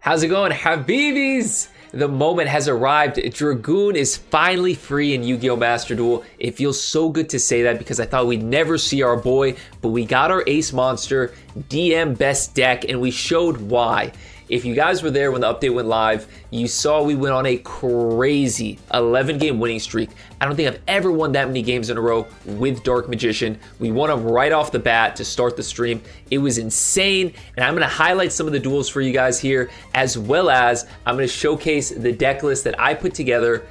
How's it going, Habibis? The moment has arrived. Dragoon is finally free in Yu-Gi-Oh! Master Duel. It feels so good to say that because I thought we'd never see our boy, but we got our ace monster, DM best deck, and we showed why. If you guys were there when the update went live, you saw we went on a crazy 11-game winning streak. I don't think I've ever won that many games in a row with Dark Magician. We won them right off the bat to start the stream. It was insane, and I'm going to highlight some of the duels for you guys here, as well as I'm going to showcase the deck list that I put together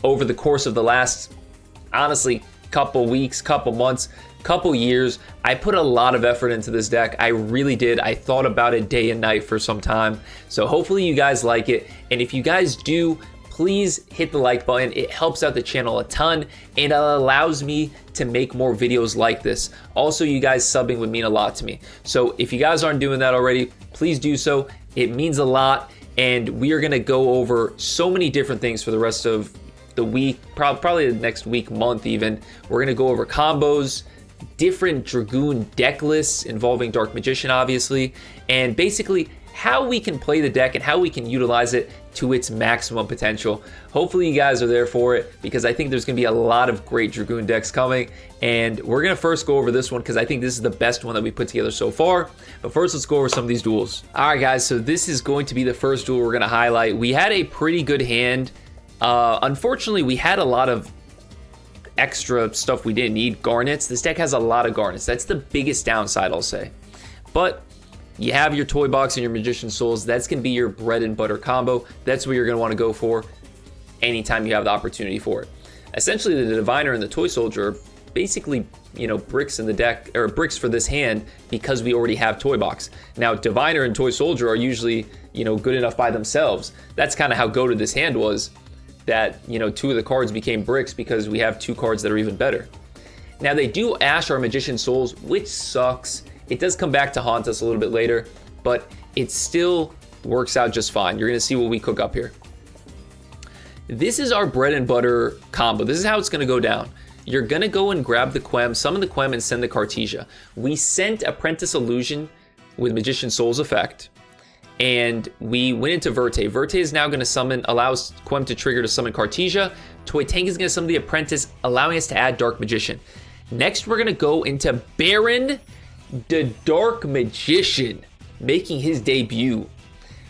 over the course of the last, honestly, couple weeks, couple months, couple years. I put a lot of effort into this deck. I really did. I thought about it day and night for some time. So hopefully you guys like it. And if you guys do, please hit the like button. It helps out the channel a ton and it allows me to make more videos like this. Also, you guys subbing would mean a lot to me. So if you guys aren't doing that already, please do so. It means a lot. And we are going to go over so many different things for the rest of the week, probably the next week, month even. We're going to go over combos, different Dragoon deck lists involving Dark Magician, obviously, and basically how we can play the deck and how we can utilize it to its maximum potential. Hopefully you guys are there for it because I think there's going to be a lot of great Dragoon decks coming, and we're going to first go over this one because I think this is the best one that we put together so far. But first, let's go over some of these duels. All right, guys, so this is going to be the first duel we're going to highlight. We had a pretty good hand. Unfortunately, we had a lot of extra stuff we didn't need. Garnets. This deck has a lot of garnets. That's the biggest downside, I'll say. But you have your Toy Box and your Magician Souls. That's going to be your bread and butter combo. That's what you're going to want to go for anytime you have the opportunity for it. Essentially, the Diviner and the Toy Soldier are basically, you know, bricks in the deck, or bricks for this hand because we already have Toy Box. Now, Diviner and Toy Soldier are usually, you know, good enough by themselves. That's kind of how goated this hand was. That, you know, two of the cards became bricks because we have two cards that are even better. Now they do ash our Magician Souls, which sucks. It does come back to haunt us a little bit later, but it still works out just fine. You're gonna see what we cook up here. This is our bread and butter combo. This is how it's gonna go down. You're gonna go and grab the Quem, summon the Quem, and send the Cartesia. We sent Apprentice Illusion with Magician Souls effect, and we went into Verte. Verte is now going to summon, allows Quem to trigger to summon Cartesia. Toy Tank is going to summon the Apprentice, allowing us to add Dark Magician. Next, we're going to go into Baron the Dark Magician, making his debut.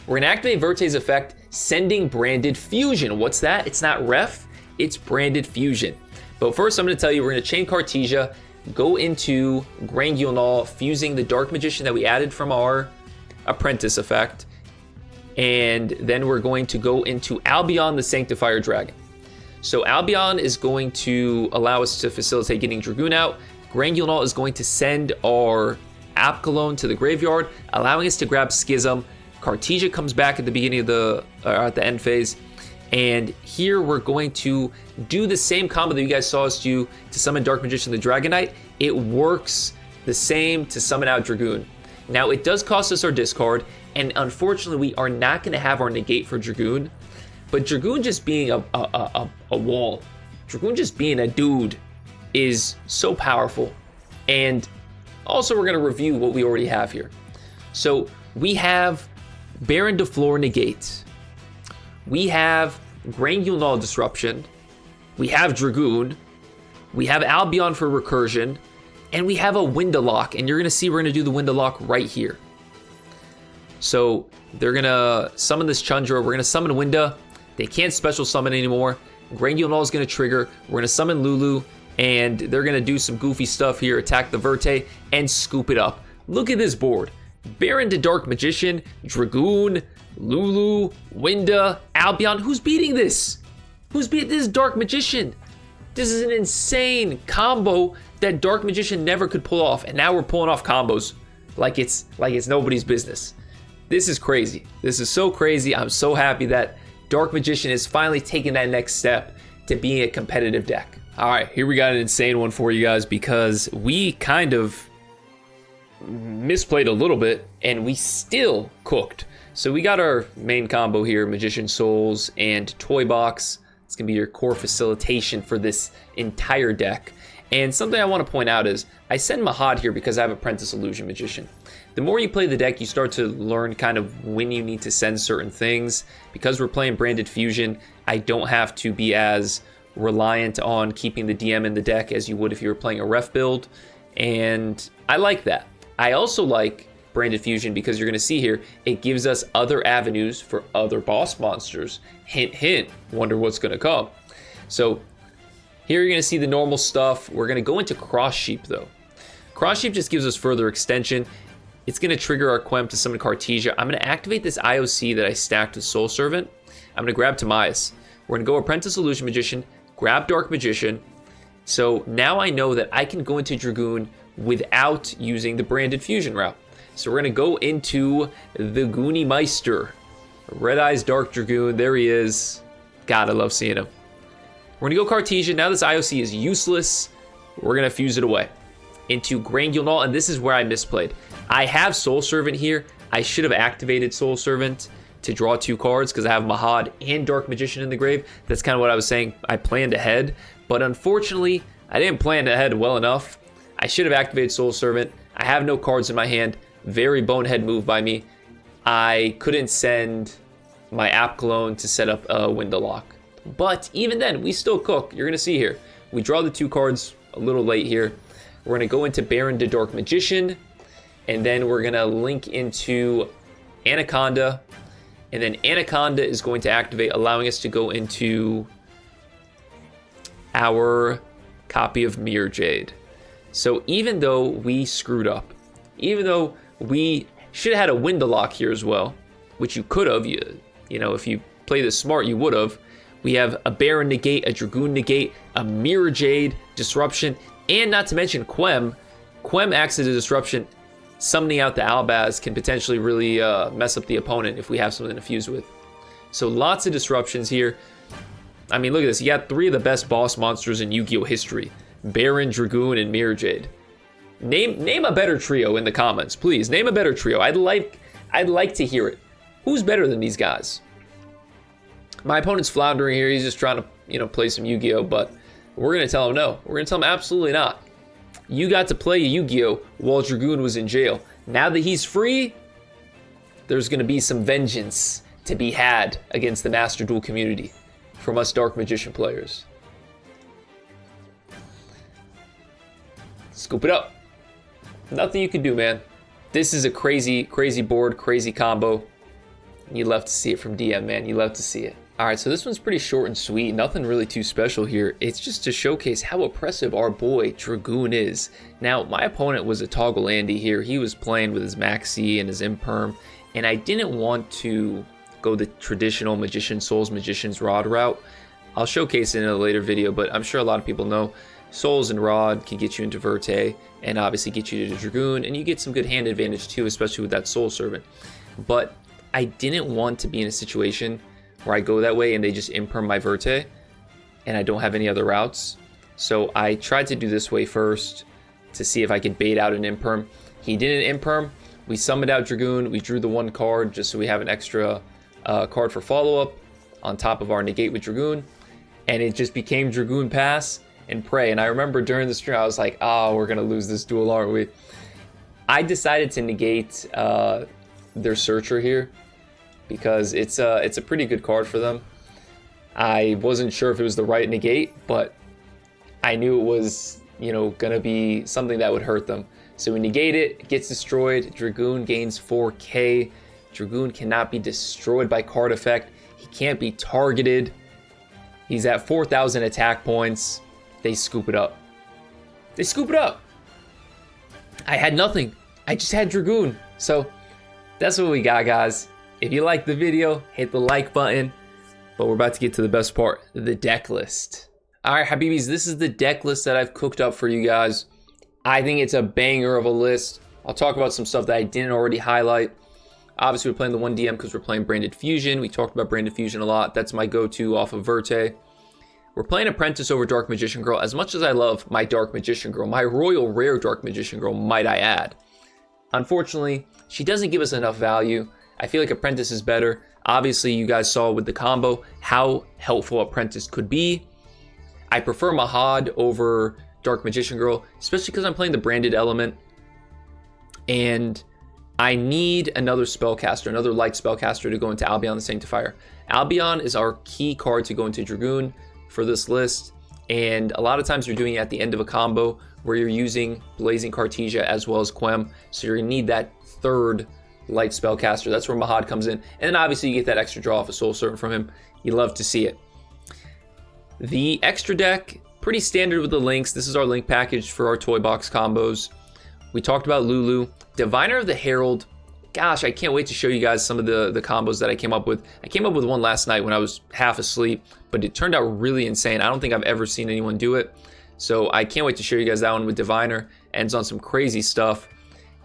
We're going to activate Verte's effect, sending Branded Fusion. What's that? It's not Ref, it's Branded Fusion. But first, I'm going to tell you, we're going to chain Cartesia, go into Granguinol, fusing the Dark Magician that we added from our Apprentice effect, and then we're going to go into Albion the Sanctifier Dragon. So Albion is going to allow us to facilitate getting Dragoon out. Granguinol is going to send our Apkalone to the graveyard, allowing us to grab Schism. Cartesia comes back at the beginning of the at the end phase, and here we're going to do the same combo that you guys saw us do to summon Dark Magician the Dragonite. It works the same to summon out Dragoon. Now, it does cost us our discard, and unfortunately, we are not going to have our negate for Dragoon. But Dragoon just being a wall, Dragoon just being a dude, is so powerful. And also, we're going to review what we already have here. So, we have Baron de Flor negate. We have Granguinol Disruption. We have Dragoon. We have Albion for recursion. And we have a Windalock, and you're going to see we're going to do the Windalock right here. So they're going to summon this Chundra. We're going to summon Winda. They can't special summon anymore. Granguinol is going to trigger. We're going to summon Lulu, and they're going to do some goofy stuff here, attack the Verte, and scoop it up. Look at this board. Baron to Dark Magician, Dragoon, Lulu, Winda, Albion. Who's beating this? Who's beating this? Dark Magician. This is an insane combo that Dark Magician never could pull off, and now we're pulling off combos like it's nobody's business. This is crazy. This is so crazy. I'm so happy that Dark Magician is finally taking that next step to being a competitive deck. All right, here we got an insane one for you guys because we kind of misplayed a little bit and we still cooked. So we got our main combo here, Magician Souls and Toy Box. It's gonna be your core facilitation for this entire deck. And something I want to point out is I send Mahad here because I have Apprentice Illusion Magician. the more you play the deck, you start to learn kind of when you need to send certain things. Because we're playing Branded Fusion, I don't have to be as reliant on keeping the DM in the deck as you would if you were playing a ref build, and I like that. I also like Branded Fusion because you're going to see here, it gives us other avenues for other boss monsters. Hint, hint, wonder what's going to come. So here you're going to see the normal stuff. We're going to go into Cross Sheep though. Cross Sheep just gives us further extension. It's going to trigger our Quem to summon Cartesia. I'm going to activate this IOC that I stacked with Soul Servant. I'm going to grab Timaeus. We're going to go Apprentice Illusion Magician, grab Dark Magician. So now I know that I can go into Dragoon without using the Branded Fusion route. So we're going to go into the Goonie Meister. Red Eyes Dark Dragoon, there he is. God, I love seeing him. We're going to go Cartesia. Now this IOC is useless. We're going to fuse it away into Grangular, and this is where I misplayed. I have Soul Servant here. I should have activated Soul Servant to draw 2 cards because I have Mahad and Dark Magician in the grave. That's kind of what I was saying. I planned ahead, but unfortunately, I didn't plan ahead well enough. I should have activated Soul Servant. I have no cards in my hand. Very bonehead move by me. I couldn't send my App Clone to set up a window lock. But even then, we still cook. You're going to see here. We draw the 2 cards a little late here. We're going to go into Baron to Dark Magician. And then we're going to link into Anaconda. And then Anaconda is going to activate, allowing us to go into our copy of Mirror Jade. So even though we screwed up, even though we should have had a window lock here as well, which you could have, you know, if you play this smart, you would have. We have a Baron negate, a Dragoon negate, a Mirror Jade disruption, and not to mention Quem. Quem acts as a disruption. Summoning out the Albaz can potentially really mess up the opponent if we have something to fuse with. So lots of disruptions here. I mean, look at this. You got 3 of the best boss monsters in Yu-Gi-Oh history. Baron, Dragoon, and Mirror Jade. Name a better trio in the comments, please. Name a better trio. I'd like to hear it. Who's better than these guys? My opponent's floundering here. He's just trying to, you know, play some Yu-Gi-Oh, but we're going to tell him no. We're going to tell him absolutely not. You got to play Yu-Gi-Oh while Dragoon was in jail. Now that he's free, there's going to be some vengeance to be had against the Master Duel community from us Dark Magician players. Scoop it up. Nothing you can do, man. This is a crazy, crazy board, crazy combo. You love to see it from DM, man. You love to see it. All right, so this one's pretty short and sweet. Nothing really too special here. It's just to showcase how oppressive our boy Dragoon is. Now, my opponent was a Toggle Andy here. He was playing with his Maxi and his Imperm, and I didn't want to go the traditional Magician Souls, Magician's Rod route. I'll showcase it in a later video, but I'm sure a lot of people know Souls and Rod can get you into Verte and obviously get you to Dragoon, and you get some good hand advantage too, especially with that Soul Servant. But I didn't want to be in a situation where I go that way and they just imperm my Verte and I don't have any other routes. So I tried to do this way first to see if I could bait out an imperm. He didn't imperm. We summoned out Dragoon. We drew the 1 card just so we have an extra card for follow-up on top of our negate with Dragoon. And it just became Dragoon pass and pray. And I remember during the stream, I was like, oh, we're going to lose this duel, aren't we? I decided to negate their Searcher here because it's a pretty good card for them. I wasn't sure if it was the right negate, but I knew it was, you know, going to be something that would hurt them. So we negate it, it gets destroyed. Dragoon gains 4k. Dragoon cannot be destroyed by card effect. He can't be targeted. He's at 4,000 attack points. They scoop it up. They scoop it up. I had nothing. I just had Dragoon. So that's what we got, guys. If you liked the video, hit the like button. But we're about to get to the best part, the deck list. All right, Habibis, this is the deck list that I've cooked up for you guys. I think it's a banger of a list. I'll talk about some stuff that I didn't already highlight. Obviously, we're playing the 1DM because we're playing Branded Fusion. We talked about Branded Fusion a lot. That's my go-to off of Verte. We're playing Apprentice over Dark Magician Girl. As much as I love my Dark Magician Girl, my Royal Rare Dark Magician Girl, might I add. Unfortunately, she doesn't give us enough value. I feel like Apprentice is better. Obviously, you guys saw with the combo how helpful Apprentice could be. I prefer Mahad over Dark Magician Girl, especially because I'm playing the Branded element. And I need another spellcaster, another light spellcaster to go into Albion the Sanctifier. Albion is our key card to go into Dragoon for this list, and a lot of times you're doing it at the end of a combo where you're using Blazing Cartesia as well as Quem, so you're gonna need that third light spellcaster. That's where Mahad comes in, and then obviously you get that extra draw off a Soul Servant from him. You love to see it. The extra deck, pretty standard with the links. This is our link package for our toy box combos. We talked about Lulu. Diviner of the Herald. Gosh, I can't wait to show you guys some of the combos that I came up with. I came up with one last night when I was half asleep, but it turned out really insane. I don't think I've ever seen anyone do it. So I can't wait to show you guys that one with Diviner. Ends on some crazy stuff.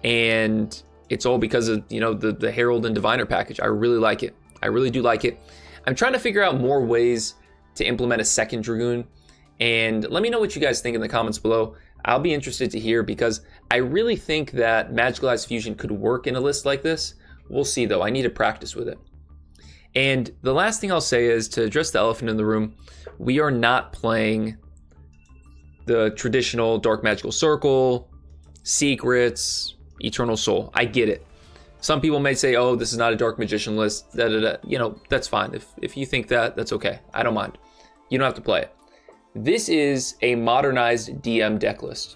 And it's all because of, you know, the Herald and Diviner package. I really like it. I really do like it. I'm trying to figure out more ways to implement a second Dragoon. And let me know what you guys think in the comments below. I'll be interested to hear because I really think that Magical Eyes Fusion could work in a list like this. We'll see though, I need to practice with it. And the last thing I'll say is to address the elephant in the room. We are not playing the traditional Dark Magical Circle, Secrets, Eternal Soul. I get it. Some people may say, oh, this is not a Dark Magician list, da, da, da. You know, that's fine. If you think that, that's okay. I don't mind. You don't have to play it. This is a modernized DM deck list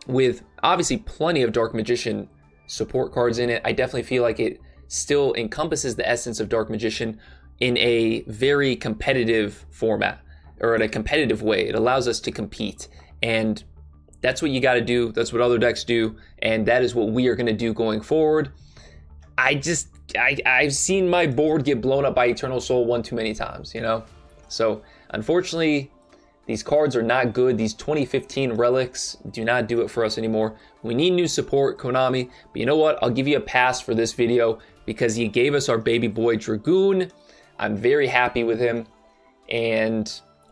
with obviously plenty of Dark Magician support cards in it. I definitely feel like it still encompasses the essence of Dark Magician in a very competitive format or in a competitive way. It allows us to compete, and that's what you got to do. That's what other decks do, and that is what we are going to do going forward. I've seen my board get blown up by Eternal Soul one too many times, you know? So unfortunately, these cards are not good. These 2015 relics do not do it for us anymore. We need new support, Konami. But you know what? I'll give you a pass for this video because you gave us our baby boy Dragoon. I'm very happy with him. And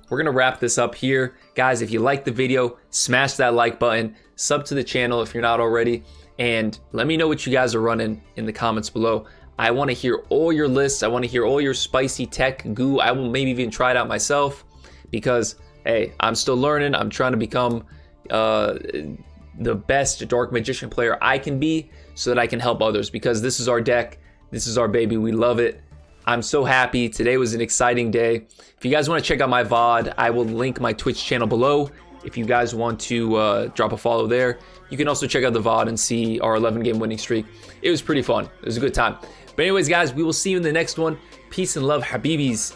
we're going to wrap this up here. Guys, if you liked the video, smash that like button. Sub to the channel if you're not already. And let me know what you guys are running in the comments below. I want to hear all your lists. I want to hear all your spicy tech goo. I will maybe even try it out myself because, hey, I'm still learning. I'm trying to become the best Dark Magician player I can be so that I can help others because this is our deck. This is our baby. We love it. I'm so happy. Today was an exciting day. If you guys want to check out my VOD, I will link my Twitch channel below. If you guys want to drop a follow there, you can also check out the VOD and see our 11-game winning streak. It was pretty fun. It was a good time. But anyways, guys, we will see you in the next one. Peace and love, Habibis.